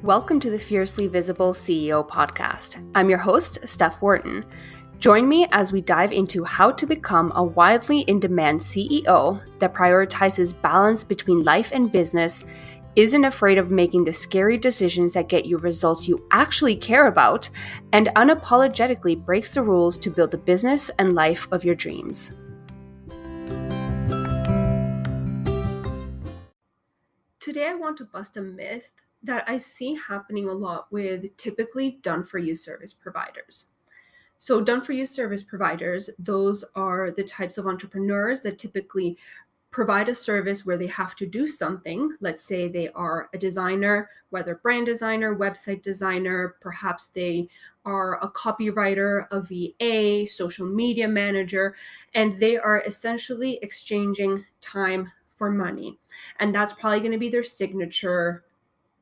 Welcome to the Fiercely Visible CEO podcast. I'm your host, Steph Wharton. Join me as we dive into how to become a wildly in-demand CEO that prioritizes balance between life and business, isn't afraid of making the scary decisions that get you results you actually care about, and unapologetically breaks the rules to build the business and life of your dreams. Today, I want to bust a myth that I see happening a lot with typically done-for-you service providers. So done-for-you service providers, those are the types of entrepreneurs that typically provide a service where they have to do something. Let's say they are a designer, whether brand designer, website designer, perhaps they are a copywriter, a VA, social media manager, and they are essentially exchanging time for money. And that's probably going to be their signature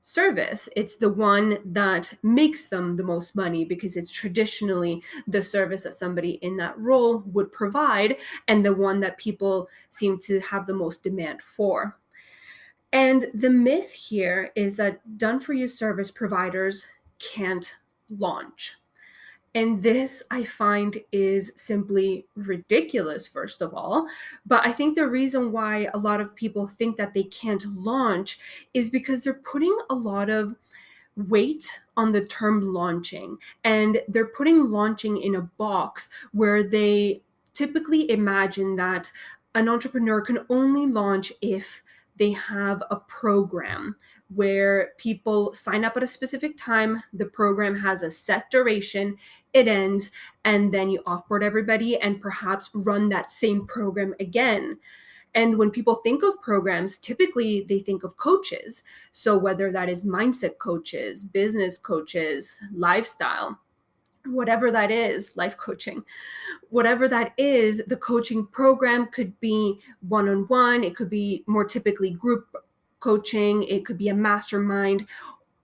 service. It's the one that makes them the most money because it's traditionally the service that somebody in that role would provide and the one that people seem to have the most demand for. And the myth here is that done-for-you service providers can't launch. And this I find is simply ridiculous, first of all. But I think the reason why a lot of people think that they can't launch is because they're putting a lot of weight on the term launching. And they're putting launching in a box where they typically imagine that an entrepreneur can only launch if they have a program where people sign up at a specific time. The program has a set duration, it ends, and then you offboard everybody and perhaps run that same program again. And when people think of programs, typically they think of coaches. So whether that is mindset coaches, business coaches, lifestyle, whatever that is, life coaching, whatever that is, the coaching program could be one-on-one. It could be more typically group coaching. It could be a mastermind.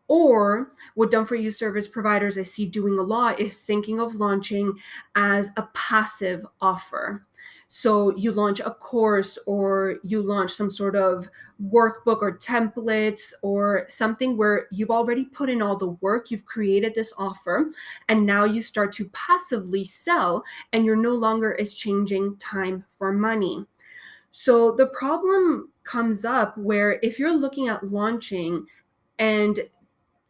Or what done-for-you service providers I see doing a lot is thinking of launching as a passive offer. So you launch a course or you launch some sort of workbook or templates or something where you've already put in all the work, you've created this offer, and now you start to passively sell and you're no longer exchanging time for money. So the problem comes up where if you're looking at launching and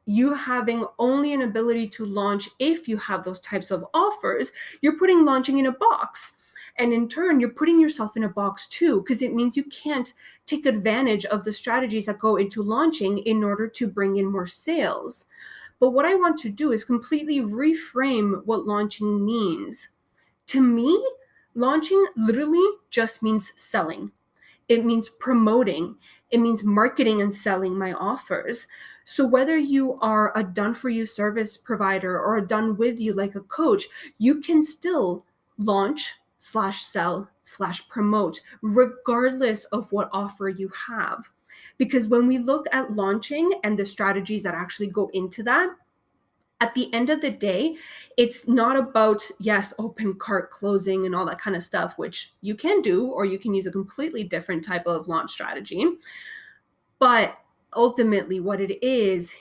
you having only an ability to launch if you have those types of offers, you're putting launching in a box. And in turn, you're putting yourself in a box too, because it means you can't take advantage of the strategies that go into launching in order to bring in more sales. But what I want to do is completely reframe what launching means. To me, launching literally just means selling. It means promoting. It means marketing and selling my offers. So whether you are a done-for-you service provider or a done-with-you like a coach, you can still launch/sell/promote regardless of what offer you have. Because when we look at launching and the strategies that actually go into that, at the end of the day, it's not about, yes, open cart closing and all that kind of stuff, which you can do, or you can use a completely different type of launch strategy. But ultimately what it is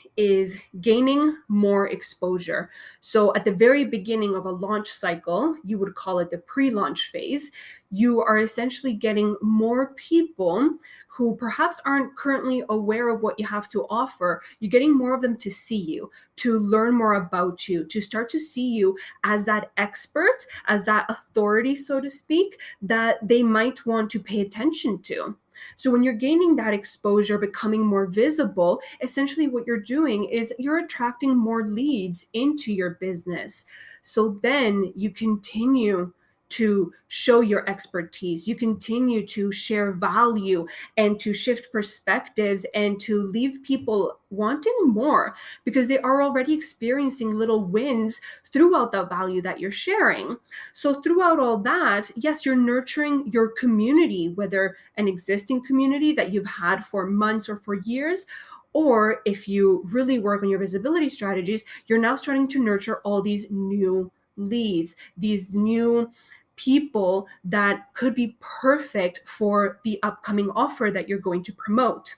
gaining more exposure. So at the very beginning of a launch cycle, you would call it the pre-launch phase, you are essentially getting more people who perhaps aren't currently aware of what you have to offer. You're getting more of them to see you, to learn more about you, to start to see you as that expert, as that authority, so to speak, that they might want to pay attention to. So when you're gaining that exposure, becoming more visible, essentially what you're doing is you're attracting more leads into your business. So then you continue to show your expertise, you continue to share value and to shift perspectives and to leave people wanting more because they are already experiencing little wins throughout the value that you're sharing. So throughout all that, yes, you're nurturing your community, whether an existing community that you've had for months or for years, or if you really work on your visibility strategies, you're now starting to nurture all these new leads, these new people that could be perfect for the upcoming offer that you're going to promote.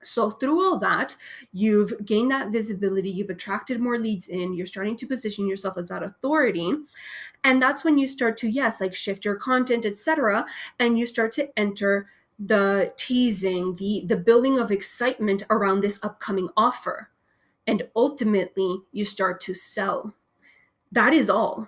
So through all that, you've gained that visibility, you've attracted more leads in, you're starting to position yourself as that authority. And that's when you start to, yes, like shift your content, etc. And you start to enter the teasing, the building of excitement around this upcoming offer. And ultimately, you start to sell. That is all.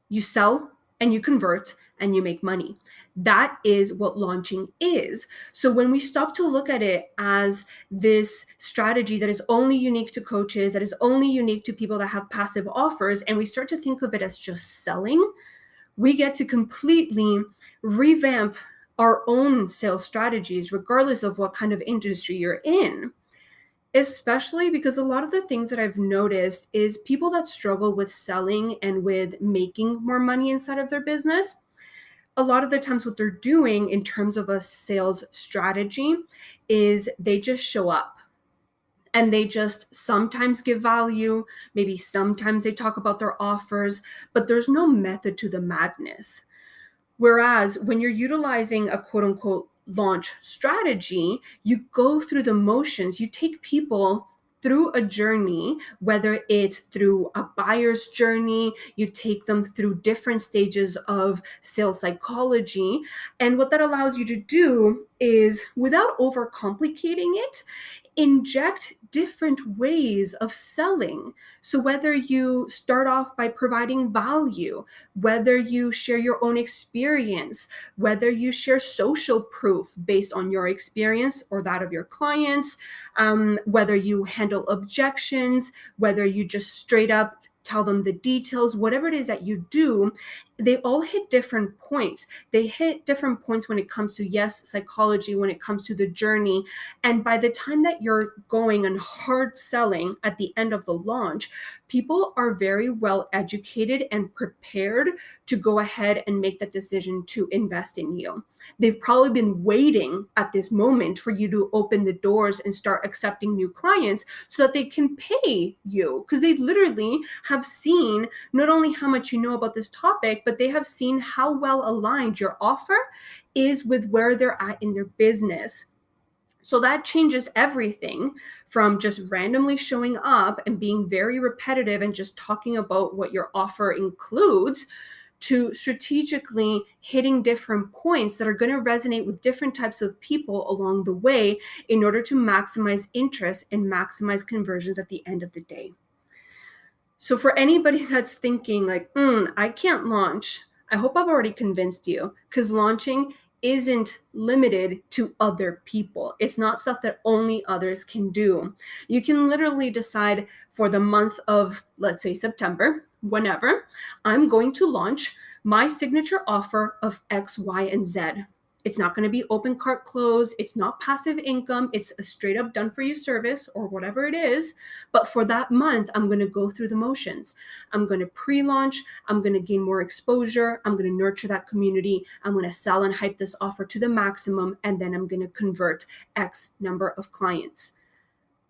You sell and you convert and you make money. That is what launching is. So when we stop to look at it as this strategy that is only unique to coaches, that is only unique to people that have passive offers, and we start to think of it as just selling, we get to completely revamp our own sales strategies, regardless of what kind of industry you're in. Especially because a lot of the things that I've noticed is people that struggle with selling and with making more money inside of their business, a lot of the times what they're doing in terms of a sales strategy is they just show up and they just sometimes give value, maybe sometimes they talk about their offers, but there's no method to the madness. Whereas when you're utilizing a quote unquote launch strategy, you go through the motions, you take people through a journey, whether it's through a buyer's journey, you take them through different stages of sales psychology. And what that allows you to do is, without overcomplicating it, inject different ways of selling. So whether you start off by providing value, whether you share your own experience, whether you share social proof based on your experience or that of your clients, whether you handle objections, whether you just straight up tell them the details, whatever it is that you do, they all hit different points. They hit different points when it comes to, yes, psychology, when it comes to the journey. And by the time that you're going and hard selling at the end of the launch, people are very well educated and prepared to go ahead and make that decision to invest in you. They've probably been waiting at this moment for you to open the doors and start accepting new clients so that they can pay you, because they literally have seen not only how much you know about this topic, but they have seen how well aligned your offer is with where they're at in their business. So that changes everything from just randomly showing up and being very repetitive and just talking about what your offer includes, to strategically hitting different points that are going to resonate with different types of people along the way in order to maximize interest and maximize conversions at the end of the day. So for anybody that's thinking like, I can't launch, I hope I've already convinced you, because launching isn't limited to other people. It's not stuff that only others can do. You can literally decide for the month of, let's say, September, whenever, I'm going to launch my signature offer of X, Y, and Z. It's not going to be open cart close. It's not passive income. It's a straight up done for you service or whatever it is. But for that month, I'm going to go through the motions. I'm going to pre-launch. I'm going to gain more exposure. I'm going to nurture that community. I'm going to sell and hype this offer to the maximum. And then I'm going to convert X number of clients.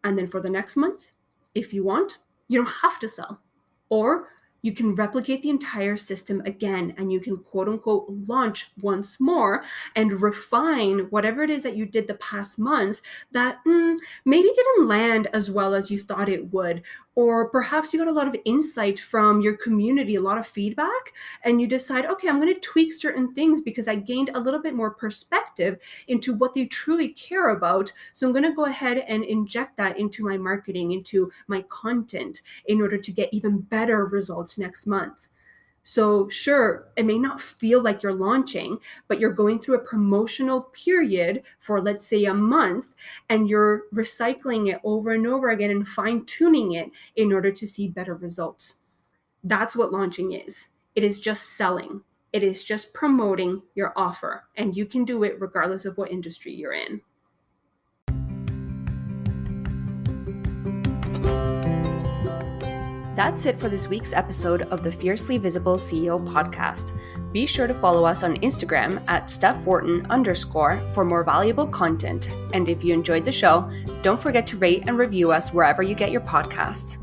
And then for the next month, if you want, you don't have to sell. Or you can replicate the entire system again, and you can quote unquote launch once more and refine whatever it is that you did the past month that maybe didn't land as well as you thought it would. Or perhaps you got a lot of insight from your community, a lot of feedback, and you decide, okay, I'm going to tweak certain things because I gained a little bit more perspective into what they truly care about. So I'm going to go ahead and inject that into my marketing, into my content, in order to get even better results next month. So sure, it may not feel like you're launching, but you're going through a promotional period for, let's say, a month, and you're recycling it over and over again and fine-tuning it in order to see better results. That's what launching is. It is just selling. It is just promoting your offer, and you can do it regardless of what industry you're in. That's it for this week's episode of the Fiercely Visible CEO podcast. Be sure to follow us on Instagram at @StephWharton_ for more valuable content. And if you enjoyed the show, don't forget to rate and review us wherever you get your podcasts.